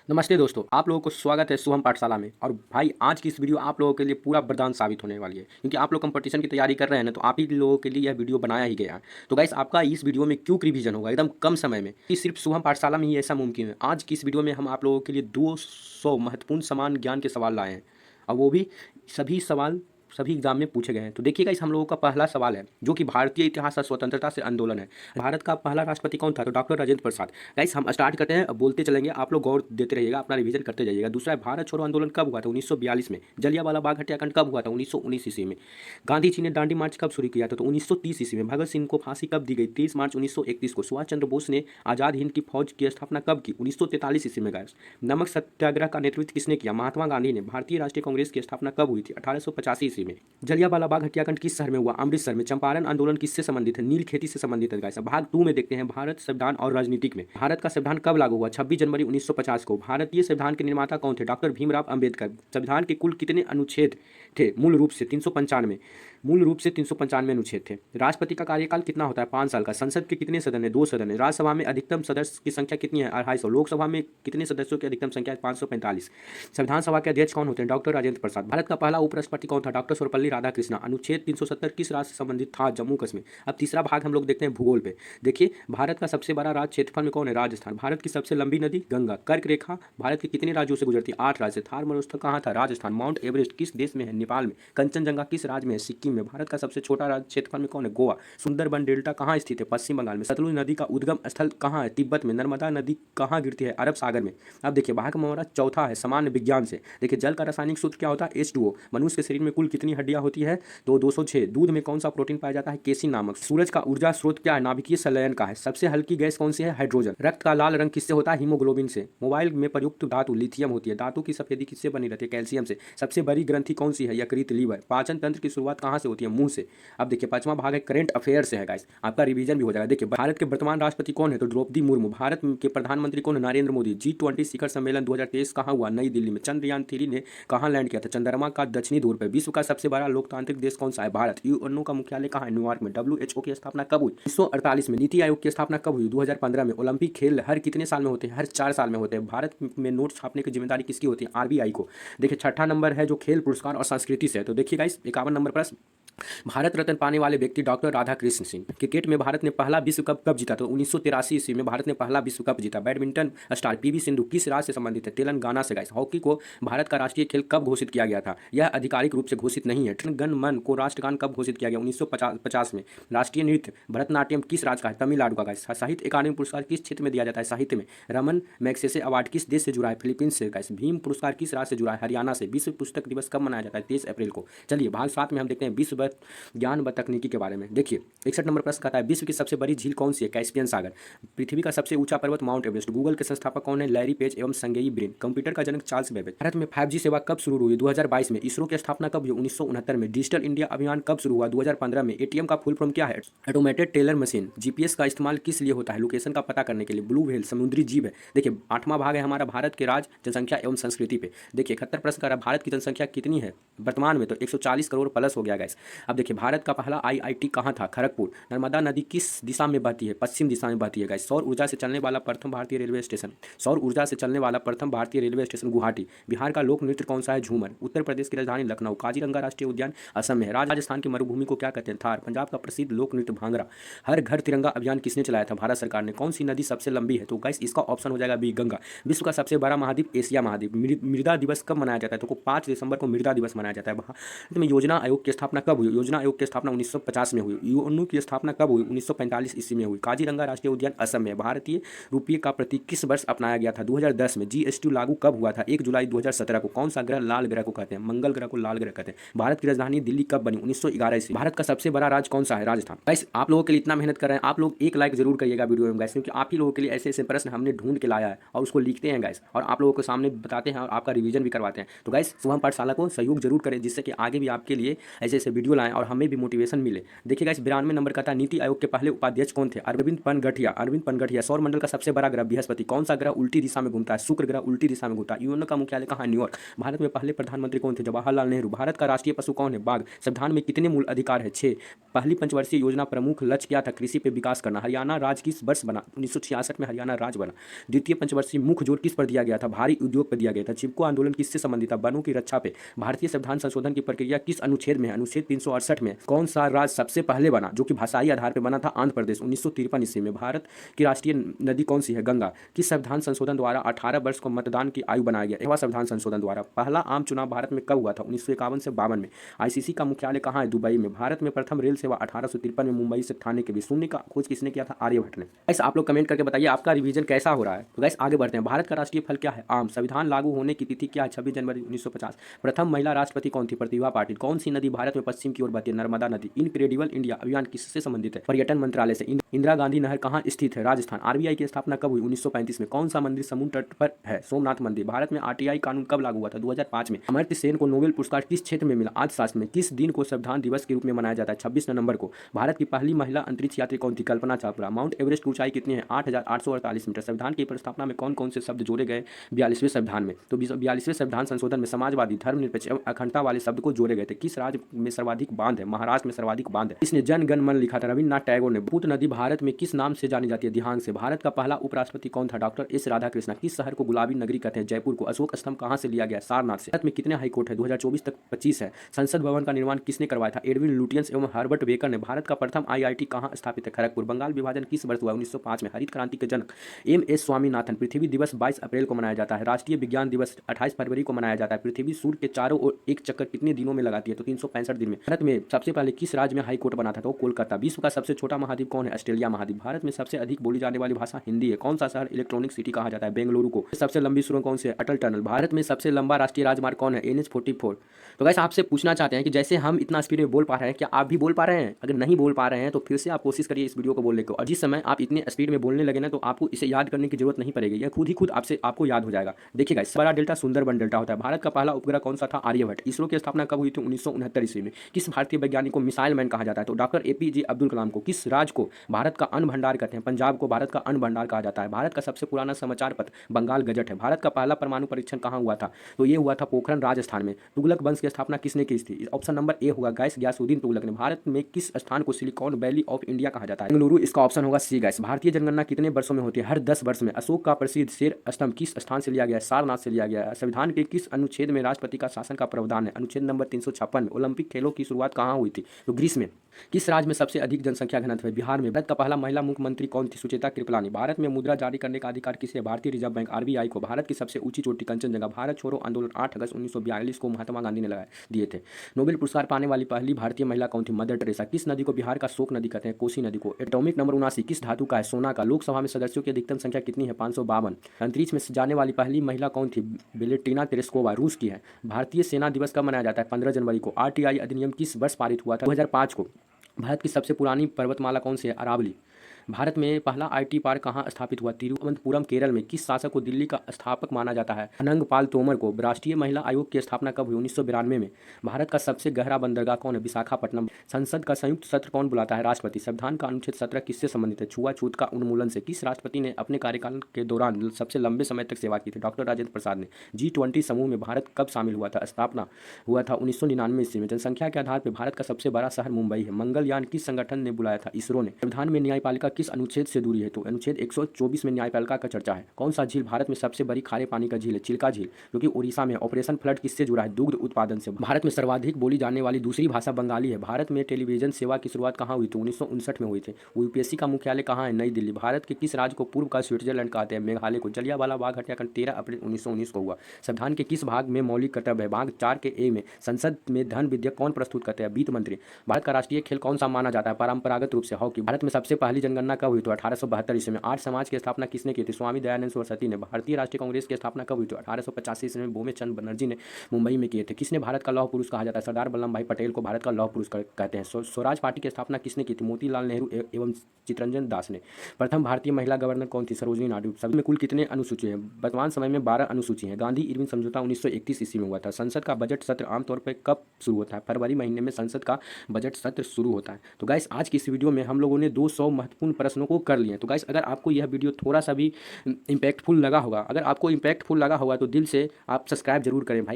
नमस्ते दोस्तों, आप लोगों को स्वागत है शुभम पाठशाला में। और भाई आज की इस वीडियो आप लोगों के लिए पूरा वरदान साबित होने वाली है, क्योंकि आप लोग कंपटीशन की तैयारी कर रहे हैं ना, तो आप ही लोगों के लिए यह वीडियो बनाया ही गया है। तो गाइस आपका इस वीडियो में क्विक रिवीजन होगा एकदम कम समय में, कि सिर्फ शुभम पाठशाला में ही ऐसा मुमकिन है। आज की इस वीडियो में हम आप लोगों के लिए 200 महत्वपूर्ण समान ज्ञान के सवाल लाए हैं, और वो भी सभी सवाल सभी एग्जाम में पूछे गए हैं। तो देखिएगा, इस हम लोगों का पहला सवाल है जो कि भारतीय इतिहास और स्वतंत्रता से आंदोलन है। भारत का पहला राष्ट्रपति कौन था? तो डॉक्टर राजेंद्र प्रसाद। गाइस हम स्टार्ट करते हैं, अब बोलते चलेंगे, आप लोग गौर देते रहिएगा, अपना रिवीजन करते जाइएगा। दूसरा है, भारत छोड़ो आंदोलन कब हुआ था? 1942 में। जलियांवाला बाग हत्याकांड कब हुआ था? 1919 ईस्वी में। गांधी जी ने दांडी मार्च कब शुरू किया था? तो 1930 ईस्वी में। भगत सिंह को फांसी कब दी गई? 30 मार्च 1931 को। सुभाष चंद्र बोस ने आजाद हिंद की फौज की स्थापना कब की? 1943 ईस्वी में। गाइस नमक सत्याग्रह का नेतृत्व किसने किया? महात्मा गांधी ने। भारतीय राष्ट्रीय कांग्रेस की स्थापना कब हुई थी? 1885 ईस्वी में। जलियांवाला बाग हत्याकांड किस शहर में हुआ? अमृतसर में। चंपारण आंदोलन किससे संबंधित है? नील खेती से संबंधित है। गाइस भाग 2 में देखते हैं, भारत संविधान और राजनीतिक में। भारत का संविधान कब लागू हुआ? 26 जनवरी 1950 को। भारतीय संविधान के निर्माता कौन थे? डॉक्टर भीमराव अंबेडकर। संविधान के कुल कितने अनुच्छेद थे? मूल रूप से 395। मूल रूप से 395 अनुच्छेद थे। राष्ट्रपति का कार्यकाल कितना होता है? 5 साल का। संसद के कितने सदन है? 2 सदन है। राज्यसभा में अधिकतम सदस्य की संख्या कितनी है? 250। लोकसभा में कितने सदस्यों की अधिकतम संख्या है? 545। संविधान सभा के अध्यक्ष कौन होते हैं? डॉक्टर राजेंद्र प्रसाद। भारत का पहला उपराष्ट्रपति कौन था? डॉक्टर सर्वपल्ली राधाकृष्णन। अनुच्छेद 370 किस राज्य से संबंधित था? जम्मू कश्मीर। अब तीसरा भाग हम लोग देखते हैं भूगोल पे। देखिए, भारत का सबसे बड़ा राज्य क्षेत्रफल में कौन है? राजस्थान। भारत की सबसे लंबी नदी? गंगा। कर्क रेखा भारत के कितने राज्यों से गुजरती है? 8 राज्य। थार मरुस्थल कहाँ था? राजस्थान। माउंट एवरेस्ट किस देश में है? नेपाल में। कंचनजंगा किस राज्य में है? सिक्किम में। भारत का सबसे छोटा राज्य क्षेत्रफल में कौन है? गोवा। सुंदरबन डेल्टा कहाँ स्थित है? पश्चिम बंगाल में। सतलुज नदी का उद्गम स्थल कहाँ है? तिब्बत में। नर्मदा नदी कहाँ गिरती है? अरब सागर में। अब देखिए, भाग हमारा चौथा है सामान्य विज्ञान से। देखिए, जल का रासायनिक सूत्र क्या होता है? H2O। मनुष्य के शरीर में कुल कितनी हड्डियां होती है? तो 206। दूध में कौन सा प्रोटीन पाया जाता है? केसिन नामक। सूरज का ऊर्जा स्रोत क्या है? नाभिकीय संलयन का है। सबसे हल्की गैस कौन सी है? हाइड्रोजन। रक्त का लाल रंग किससे होता है? हीमोग्लोबिन से। मोबाइल में प्रयुक्त धातु लिथियम होती है। धातु की सफेदी किससे बनी रहती है? कैल्शियम से। सबसे बड़ी ग्रंथि कौन सी है? यकृत, लीवर। पाचन तंत्र की शुरुआत कहाँ से होती है? मुंह से। अब देखिए, पांचवा भाग है करंट अफेयर से है गाइस, आपका रिवीजन भी हो जाएगा। देखिए, भारत के वर्तमान राष्ट्रपति कौन है? तो द्रौपदी मुर्मू। भारत के प्रधानमंत्री कौन है? नरेंद्र मोदी। G20 शिखर सम्मेलन 2023 कहाँ हुआ? नई दिल्ली में। चंद्रयान 3 ने कहाँ लैंड किया था? चंद्रमा का दक्षिणी ध्रुव पर। विश्व का सबसे बड़ा लोकतांत्रिक देश कौन सा है? भारत। यूएनओ का मुख्यालय कहाँ है? न्यूयॉर्क में। WHO की स्थापना कब हुई? 1948 में। नीति आयोग की स्थापना कब हुई? 2015 में। ओलंपिक खेल हर कितने साल में होते हैं? हर 4 साल में होते हैं। भारत में नोट छापने की जिम्मेदारी किसकी होती है? RBI को। देखिए, छठा नंबर है जो खेल पुरस्कार और संस्कृति से है। तो देखिए गाइस, 51 नंबर प्रश्न, भारत रत्न पाने वाले व्यक्ति डॉक्टर राधाकृष्ण सिंह। क्रिकेट में भारत ने पहला विश्व कप कब जीता? तो 1983 ईस्वी में भारत ने पहला विश्व कप जीता। बैडमिंटन स्टार PV सिंधु किस राज्य से संबंधित है? तेलंगाना से। गाइस हॉकी को भारत का राष्ट्रीय खेल कब घोषित किया गया था? यह आधिकारिक रूप से घोषित नहीं है। गण मन को राष्ट्रगान कब घोषित किया गया? 1950 में। राष्ट्रीय नृत्य भरतनाट्यम किस राज्य का है? तमिलनाडु का। गाइस साहित्य अकादमी पुरस्कार किस क्षेत्र में दिया जाता है? साहित्य में। रमन मैग्सेसे अवार्ड किस देश से जुड़ा है? फिलीपींस से। गाइस भीम पुरस्कार किस राज्य से जुड़ा है? हरियाणा से। विश्व पुस्तक दिवस कब मनाया जाता है? 23 अप्रैल को। चलिए, भाग 7 में हम देखते हैं विश्व ज्ञान व तकनीकी के बारे में। देखिए, 61 नंबर प्रश्न कहता है, विश्व की सबसे बड़ी झील कौन सी है? कैस्पियन सागर। पृथ्वी का सबसे ऊंचा पर्वत माउंट एवरेस्ट। गूगल के संस्थापक कौन है? लैरी पेज एवं संगेई ब्रिन। कंप्यूटर का जनक चार्ल्स बेबेज। भारत में 5G सेवा कब शुरू हुई? 2022 में। इसरो की स्थापना कब हुई? 1969 में। डिजिटल इंडिया अभियान कब शुरू हुआ? 2015 में। ATM का फुल फॉर्म क्या है? Automated teller machine. GPS का इस्तेमाल किस लिए होता है? लोकेशन का पता करने के लिए। ब्लू व्हेल समुद्री जीव है। देखिए, 8वां भाग है हमारा भारत के राज्य, जनसंख्या एवं संस्कृति पे। देखिए, 71 प्रश्न का भारत की जनसंख्या कितनी है वर्तमान में? तो 140 करोड़ प्लस हो गया गाइस। अब देखिए, भारत का पहला IIT कहाँ था? खड़गपुर। नर्मदा नदी किस दिशा में बहती है? पश्चिम दिशा में बहती है गाइस। सौर ऊर्जा से चलने वाला प्रथम भारतीय रेलवे स्टेशन। सौर ऊर्जा से चलने वाला प्रथम भारतीय रेलवे स्टेशन गुवाहाटी। बिहार का लोक नृत्य कौन सा है? झूमर। उत्तर प्रदेश की राजधानी लखनऊ। काजीरंगा राष्ट्रीय उद्यान असम में है। राजस्थान की मरुभूमि को क्या कहते हैं? थार। पंजाब का प्रसिद्ध लोक नृत्य भांगड़ा। हर घर तिरंगा अभियान किसने चलाया था? भारत सरकार ने। कौन सी नदी सबसे लंबी है? तो गाइस इसका ऑप्शन हो जाएगा बी, गंगा। विश्व का सबसे बड़ा महाद्वीप एशिया महाद्वीप। मृदा दिवस कब मनाया जाता है? तो 5 दिसंबर को मृदा दिवस मनाया जाता है। भारत में योजना आयोग की स्थापना कब हुई? योजना आयोग की स्थापना 1950 में हुई। यूएनओ की स्थापना कब हुई? 1945 ईस्वी में हुई। काजीरंगा राष्ट्रीय उद्यान असम में। भारतीय रुपये का प्रतीक किस वर्ष अपनाया गया था? 2010 में। GST लागू कब हुआ था? 1 जुलाई 2017 को। कौन सा ग्रह लाल ग्रह को कहते हैं? मंगल ग्रह को लाल ग्रह कहते हैं। भारत की राजधानी दिल्ली कब बनी? 1911 ईस्वी। भारत का सबसे बड़ा राज्य कौन सा है? राजस्थान। गाइस आप लोगों के लिए इतना मेहनत कर रहे हैं, आप लोग एक लाइक जरूर करिएगा वीडियो में गाइस, क्योंकि आप ही लोगों के लिए ऐसे ऐसे प्रश्न हमने ढूंढ के लाया है और उसको लिखते हैं गाइस, और आप लोगों के सामने बताते हैं और आपका रिवीजन भी करवाते हैं। तो गाइस शुभम पाठशाला को सहयोग जरूर करें, जिससे कि आगे भी आपके लिए ऐसे ऐसे वीडियो वीडियो लाएं और हमें भी मोटिवेशन मिले। देखिएगा इस 92 नंबर का था, नीति आयोग के पहले उपाध्यक्ष कौन थे? अरविंद पनगठिया। सौर मंडल का सबसे बड़ा ग्रह बृहस्पति। कौन सा ग्रह उल्टी दिशा में घूमता है? शुक्र ग्रह उल्टी दिशा में घूमता है। यूएनओ का मुख्यालय कहाँ है? न्यूयॉर्क। भारत में पहले प्रधानमंत्री कौन थे? जवाहरलाल नेहरू। भारत का राष्ट्रीय पशु कौन है? बाघ। संविधान में कितने मूल अधिकार है? 6। पहली पंचवर्षीय योजना प्रमुख लक्ष्य क्या था? कृषि पे विकास करना। हरियाणा राज्य किस वर्ष बना? 1966 में हरियाणा राज्य बना। द्वितीय पंचवर्षीय मुख्य जोर किस पर दिया गया था? भारी उद्योग पर दिया गया था। चिपको आंदोलन किससे संबंधित था? वनों की रक्षा पे। भारतीय संविधान संशोधन की प्रक्रिया किस अनुच्छेद में है? अनुच्छेद 368 में। कौन सा राज्य सबसे पहले बना जो कि भाषाई आधार पर बना था? आंध्र प्रदेश। 1953 ईस्वी में। भारत की राष्ट्रीय नदी कौन सी है? गंगा। किस संविधान संशोधन द्वारा 18 वर्ष को मतदान की आयु बनाया गया? 11वां संविधान संशोधन द्वारा। पहला आम चुनाव भारत में कब हुआ था? 1951 से 52 में। आईसीसी का मुख्यालय कहाँ है? दुबई में। भारत में प्रथम रेल सेवा 1853 में मुंबई से ठाणे के बीच। शून्य का खोज किसने किया था? आर्यभट्ट ने। गाइस आप लोग कमेंट करके बताइए आपका रिवीजन कैसा हो रहा है। तो गाइस आगे बढ़ते हैं। भारत का राष्ट्रीय फल क्या है? आम। संविधान लागू होने की तिथि क्या है? 26 जनवरी 1950। प्रथम महिला राष्ट्रपति कौन थी? प्रतिभा पाटिल। कौन सी नदी भारत में पश्चिम की ओर बहती है? नर्मदा नदी। इनक्रेडिबल इंडिया अभियान किससे संबंधित है? पर्यटन मंत्रालय से। इंदिरा गांधी नहर कहाँ स्थित है? राजस्थान। आरबीआई की स्थापना कब हुई? 1935 में। कौन सा मंदिर समुद्र तट पर है? सोमनाथ मंदिर। भारत में आरटीआई कानून कब लागू हुआ था? 2005 में। अमर्त्य सेन को नोबेल पुरस्कार किस क्षेत्र में मिला? अर्थशास्त्र में। किस दिन को संविधान दिवस के रूप में मनाया जाता है? 26 नवंबर को। भारत की पहली महिला अंतरिक्ष यात्री कौन थी? कल्पना चावला। माउंट एवरेस्ट की ऊंचाई कितनी है? 8,848 मीटर। संविधान की प्रस्तावना में कौन कौन से शब्द जोड़े गए 42वें संविधान में? तो 42वें संविधान संशोधन में समाजवादी, धर्मनिरपेक्ष एवं अखंडता वाले शब्द को जोड़े गए थे। किस राज्य में सर्वाधिक बांध है? महाराष्ट्र में सर्वाधिक बांध है। इसने जन गण मन लिखा था? रविन्द्रनाथ टैगोर ने। ब्रह्मपुत्र नदी भारत में किस नाम से जानी जाती है? दिहांग से। भारत का पहला उपराष्ट्रपति कौन था? Doctor S Radhakrishnan. किस शहर को गुलाबी नगरी कहते हैं? जयपुर को। अशोक स्तंभ कहाँ से लिया गया? सारनाथ से। भारत में कितने हाईकोर्ट है? 2024 तक 25 है। संसद भवन का निर्माण किसने करवाया था? एडविन लुटियंस एवं हर्बर्ट बेकर ने। भारत का प्रथम आईआईटी कहाँ स्थापित है? खड़गपुर। बंगाल विभाजन किस वर्ष हुआ? 1905 में। हरित क्रांति के जनक एम.एस. स्वामीनाथन। पृथ्वी दिवस 22 अप्रैल को मनाया जाता है। राष्ट्रीय विज्ञान दिवस 28 फरवरी को मनाया जाता है। पृथ्वी सूर्य के चारों ओर एक चक्कर कितने दिनों में लगाती है? तो 365 दिन में। भारत में सबसे पहले किस राज्य में हाई कोर्ट बना था? तो कोलकाता। विश्व का सबसे छोटा महाद्वीप कौन है? ऑस्ट्रेलिया महाद्वीप। भारत में सबसे अधिक बोली जाने वाली भाषा हिंदी है। कौन सा शहर इलेक्ट्रॉनिक सिटी कहा जाता है? बेंगलुरु को। सबसे लंबी सुरंग कौन सी है? अटल टनल। भारत में सबसे लंबा राष्ट्रीय राजमार्ग कौन है? NH-44। तो गाइस आपसे पूछना चाहते हैं कि जैसे हम इतना स्पीड में बोल पा रहे हैं, क्या आप भी बोल पा रहे हैं? अगर नहीं बोल पा रहे हैं तो फिर से आप कोशिश करिए इस वीडियो को बोलने को। और जिस समय आप इतने स्पीड में बोलने लगे ना तो आपको इसे याद करने की जरूरत नहीं पड़ेगी, यह खुद ही खुद आपसे आपको याद हो जाएगा। देखिएगा इस बड़ा डेल्टा सुंदरबन डेल्टा होता है। भारत का पहला उपग्रह कौन सा था? आर्यभट्ट। इसरो की स्थापना कब हुई थी? 1969 ईस्वी में। किस भारतीय वैज्ञानिक को मिसाइल मैन कहा जाता है? तो डॉक्टर APJ अब्दुल कलाम को। किस राज्य को भारत का अन्न भंडार कहते हैं? पंजाब को भारत का अन्न भंडार कहा जाता है। भारत का सबसे पुराना समाचार पत्र बंगाल गजट है। भारत का पहला परमाणु परीक्षण कहाँ हुआ था? तो ये हुआ था पोखरण राजस्थान में। तुगलक वंश की स्थापना किसने की थी? ऑप्शन नंबर ए होगा गैस गयासुद्दीन तुगलक ने। भारत में किस स्थान को सिलिकॉन वैली ऑफ इंडिया कहा जाता है? बेंगलुरु। इसका ऑप्शन होगा सी गैस। भारतीय जनगणना कितने वर्षों में होती है? हर 10 वर्ष में। अशोक का प्रसिद्ध शेर स्तंभ किस स्थान से लिया गया है? सारनाथ से लिया गया है। संविधान के किस अनुच्छेद में राष्ट्रपति का शासन का प्रावधान है? अनुच्छेद नंबर 356 में। ओलंपिक खेलों की शुरुआत कहाँ हुई थी? तो ग्रीस में। किस राज्य में सबसे अधिक जनसंख्या घनत्व है? बिहार में। भारत का पहला महिला मुख्यमंत्री कौन थी? सुचेता कृपलानी। भारत में मुद्रा जारी करने का अधिकार किसे है? भारतीय रिजर्व बैंक RBI को। भारत की सबसे ऊंची चोटी कंचनजंगा। भारत छोड़ो आंदोलन 8 अगस्त 1942 को महात्मा गांधी ने लगा दिए थे। नोबेल पुरस्कार पाने वाली पहली भारतीय महिला कौन थी? Mother Teresa. किस नदी को बिहार का शोक नदी कहते हैं? कोसी नदी को। एटॉमिक नंबर 79 किस धातु का है? सोना का। लोकसभा में सदस्यों की अधिकतम संख्या कितनी है? 552। अंतरिक्ष में जाने वाली पहली महिला कौन थी? वेलेंटिना तेरेस्कोवा रूस की है। भारतीय सेना दिवस कब मनाया जाता है? 15 जनवरी को। RTI अधिनियम किस वर्ष पारित हुआ था? 2005 को। भारत की सबसे पुरानी पर्वतमाला कौन सी है? अरावली। भारत में पहला IT पार्क कहाँ स्थापित हुआ? तिरुवनंतपुरम केरल में। किस शासक को दिल्ली का स्थापक माना जाता है? अनंगपाल तोमर को। राष्ट्रीय महिला आयोग की स्थापना कब हुई? 1992 में। भारत का सबसे गहरा बंदरगाह कौन है? विशाखापट्टनम। संसद का संयुक्त सत्र कौन बुलाता है? राष्ट्रपति। संविधान का अनुच्छेद 17 किससे संबंधित है? छुआछूत का उन्मूलन से। किस राष्ट्रपति ने अपने कार्यकाल के दौरान सबसे लंबे समय तक सेवा की थी? डॉक्टर राजेंद्र प्रसाद ने। G20 समूह में भारत कब शामिल हुआ था? स्थापना हुआ था 1999 ईस्वी में। जनसंख्या के आधार पर भारत का सबसे बड़ा शहर मुंबई है। मंगलयान किस संगठन ने बुलाया था? इसरो ने। संविधान में न्यायपालिका किस अनुच्छेद से है? तो अनुच्छेद 124 में न्यायपालिका का चर्चा है। कौन सा झील भारत में सबसे बड़ी खारे पानी का झील है? चिल्का झील जो कि उड़ीसा में। ऑपरेशन फ्लड किससे जुड़ा है? दुग्ध उत्पादन से। भारत में सर्वाधिक बोली जाने वाली दूसरी भाषा बंगाली है। भारत में टेलीविजन सेवा की शुरुआत कहाँ हुई थी? 1959 में हुई थी। UPSC का मुख्यालय कहाँ है? नई दिल्ली। भारत के किस राज्य को पूर्व का स्विट्जरलैंड कहते हैं? मेघालय को। जलियांवाला बाग हत्याकांड 13 अप्रैल 1919 को हुआ। संविधान के किस भाग में मौलिक कर्तव्य है? भाग 4 के ए में। संसद में धन विधेयक कौन प्रस्तुत करते हैं? वित्त मंत्री। भारत का राष्ट्रीय खेल कौन सा माना जाता है? परंपरागत रूप से हॉकी। भारत में सबसे पहली जनगणना जनगणना कब हुई थी? 1872 ईस्वी में। आर्य समाज की स्थापना किसने की थी? स्वामी दयानंद सरस्वती ने। भारतीय राष्ट्रीय कांग्रेस की स्थापना कब हुई थी? 1885 ईस्वी में भूमेचंद बनर्जी ने मुंबई में किए थे। किसने भारत का लौह पुरुष कहा जाता है? सरदार वल्लभ भाई पटेल को भारत का लौह पुरुष कहते हैं। स्वराज पार्टी की स्थापना किसने की थी? मोतीलाल नेहरू एवं चित्तरंजन दास ने। प्रथम भारतीय महिला गवर्नर कौन थी? सरोजिनी नायडू। सभी में कुल कितने अनुसूची हैं? वर्तमान समय में 12 अनुसूची हैं। गांधी इरविन समझौता 1931 ईस्वी में हुआ था। संसद का बजट सत्र आमतौर पर कब शुरू होता है? फरवरी महीने में संसद का बजट सत्र शुरू होता है। तो गाइस आज की इस वीडियो में हम लोगों ने 200 महत्वपूर्ण प्रश्नों को कर लिए। तो गाइस अगर आपको यह वीडियो थोड़ा सा भी इम्पैक्टफुल लगा होगा, अगर आपको इम्पैक्टफुल लगा होगा तो दिल से आप सब्सक्राइब जरूर करें भाई।